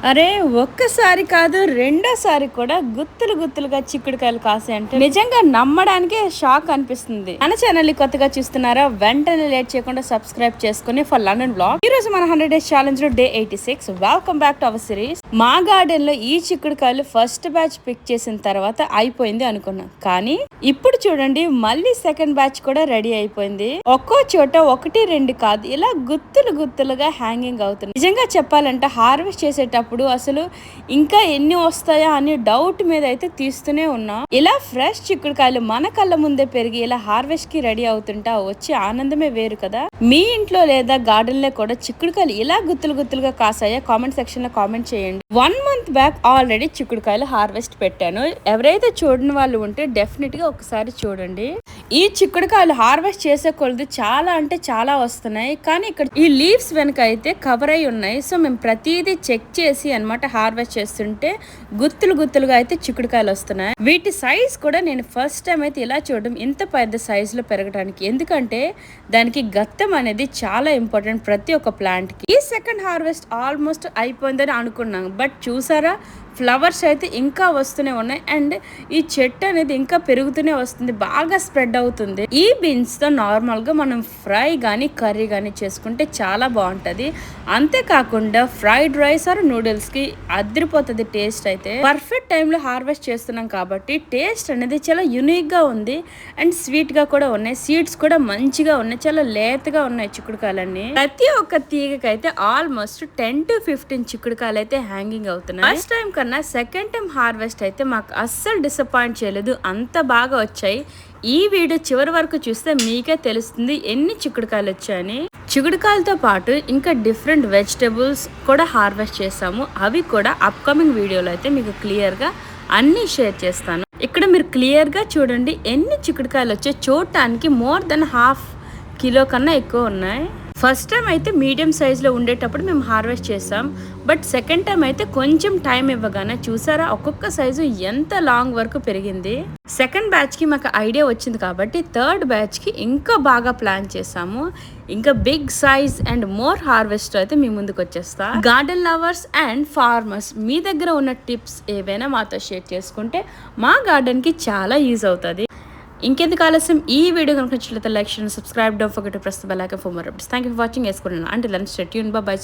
అరే ఒక్కసారి కాదు రెండోసారి కూడా గుత్తులు గుత్తులుగా చిక్కుడుకాయలు కాసాయంటే నిజంగా నమ్మడానికే షాక్ అనిపిస్తుంది. మన ఛానల్ కొత్తగా చూస్తున్నారా, వెంటనే లేట్ చేయకుండా సబ్స్క్రైబ్ చేసుకుని ఫర్ లండన్ బ్లాగ్. ఈ రోజు మన 100 days ఛాలెంజ్ లో day 86. Welcome back to our series. మా గార్డెన్ లో ఈ చిక్కుడుకాయలు ఫస్ట్ బ్యాచ్ పిక్ చేసిన తర్వాత అయిపోయింది అనుకున్నాం, కానీ ఇప్పుడు చూడండి మళ్ళీ సెకండ్ బ్యాచ్ కూడా రెడీ అయిపోయింది. ఒక్కో చోట 1, 2 కాదు, ఇలా గుత్తులు గుత్తులుగా హ్యాంగింగ్ అవుతుంది. నిజంగా చెప్పాలంటే హార్వెస్ట్ చేసేటప్పుడు అసలు ఇంకా ఎన్ని వస్తాయా అని డౌట్ మీద అయితే తీస్తూనే ఉన్నాం. ఇలా ఫ్రెష్ చిక్కుడుకాయలు మన కళ్ళ ముందే పెరిగి ఇలా హార్వెస్ట్ కి రెడీ అవుతుంటా వచ్చే ఆనందమే వేరు కదా. మీ ఇంట్లో లేదా గార్డెన్ లో కూడా చిక్కుడుకాయలు ఇలా గుత్తులు గుత్తులుగా కాసాయా? కామెంట్ సెక్షన్ లో కామెంట్ చేయండి. 1 month బ్యాక్ ఆల్రెడీ చిక్కుడుకాయలు హార్వెస్ట్ పెట్టాను. ఎవరైతే చూడని వాళ్ళు ఉంటే డెఫినెట్ గా ఒకసారి చూడండి. ఈ చిక్కుడుకాయలు హార్వెస్ట్ చేసే కొలది చాలా అంటే చాలా వస్తున్నాయి, కానీ ఇక్కడ ఈ లీవ్స్ వెనక అయితే కవర్ అయి ఉన్నాయి. సో మేము ప్రతిదీ చెక్ చేసి అన్నమాట హార్వెస్ట్ చేస్తుంటే గుత్తులు గుత్తులుగా అయితే చిక్కుడుకాయలు వస్తున్నాయి. వీటి సైజ్ కూడా నేను ఫస్ట్ టైం అయితే ఇలా చూడడం, ఇంత పెద్ద సైజ్ లో పెరగడానికి. ఎందుకంటే దానికి గత్తం అనేది చాలా ఇంపార్టెంట్ ప్రతి ఒక్క ప్లాంట్ కి. ఈ సెకండ్ హార్వెస్ట్ ఆల్మోస్ట్ అయిపోయిందని అనుకున్నాం, బట్ చూసారా ఫ్లవర్స్ అయితే ఇంకా వస్తూనే ఉన్నాయి అండ్ ఈ చెట్టు అనేది ఇంకా పెరుగుతూనే వస్తుంది, బాగా స్ప్రెడ్ అవుతుంది. ఈ బీన్స్ తో నార్మల్ గా మనం ఫ్రై గానీ కర్రీ గానీ చేసుకుంటే చాలా బాగుంటది. అంతేకాకుండా ఫ్రైడ్ రైస్ ఆర్ నూడిల్స్ కి అదిరిపోతుంది టేస్ట్. అయితే పర్ఫెక్ట్ టైంలో హార్వెస్ట్ చేస్తున్నాం కాబట్టి టేస్ట్ అనేది చాలా యూనిక్ గా ఉంది అండ్ స్వీట్ గా కూడా ఉన్నాయి. సీడ్స్ కూడా మంచిగా ఉన్నాయి, చాలా లేతగా ఉన్నాయి చిక్కుడుకాయలన్నీ. ప్రతి ఒక్క తీగకైతే ఆల్మోస్ట్ 10 to 15 చిక్కుడుకాయలు అయితే హ్యాంగింగ్ అవుతున్నాయి. ఫస్ట్ టైం కన్నా సెకండ్ టైం హార్వెస్ట్ అయితే మాకు అస్సలు డిసప్పాయింట్ చేయలేదు, అంత బాగా వచ్చాయి. ఈ వీడియో చివరి వరకు చూస్తే మీకే తెలుస్తుంది ఎన్ని చిక్కుడుకాయలు వచ్చాయని. చిక్కుడుకాయలతో పాటు ఇంకా డిఫరెంట్ వెజిటబుల్స్ కూడా హార్వెస్ట్ చేసాము. అవి కూడా అప్కమింగ్ వీడియోలో అయితే మీకు క్లియర్ గా అన్ని షేర్ చేస్తాను. ఇక్కడ మీరు క్లియర్ గా చూడండి ఎన్ని చిక్కుడుకాయలు వచ్చాయి. చూడటానికి మోర్ దెన్ ½ కిలో కన్నా ఎక్కువ ఉన్నాయి. ఫస్ట్ టైం అయితే మీడియం సైజులో ఉండేటప్పుడు మేము హార్వెస్ట్ చేసాం, బట్ సెకండ్ టైం అయితే కొంచెం టైం ఇవ్వగానే చూసారా ఒక్కొక్క సైజు ఎంత లాంగ్ వరకు పెరిగింది. సెకండ్ బ్యాచ్కి మాకు ఐడియా వచ్చింది కాబట్టి థర్డ్ బ్యాచ్కి ఇంకా బాగా ప్లాన్ చేసాము. ఇంకా big size and more harvest అయితే మీ ముందుకు వచ్చేస్తా. గార్డెన్ లవర్స్ అండ్ ఫార్మర్స్, మీ దగ్గర ఉన్న టిప్స్ ఏవైనా మాతో షేర్ చేసుకుంటే మా గార్డెన్కి చాలా యూజ్ అవుతుంది. ఇంకెందుకు ఆలస్యం, ఈ వీడియో కనుక నచ్చినట్లయితే లైక్ చేయండి, subscribe, don't forget to press the bell icon for more updates. Thank you for watching. వేసుకున్నాను అంటే then stay tuned. Bye by.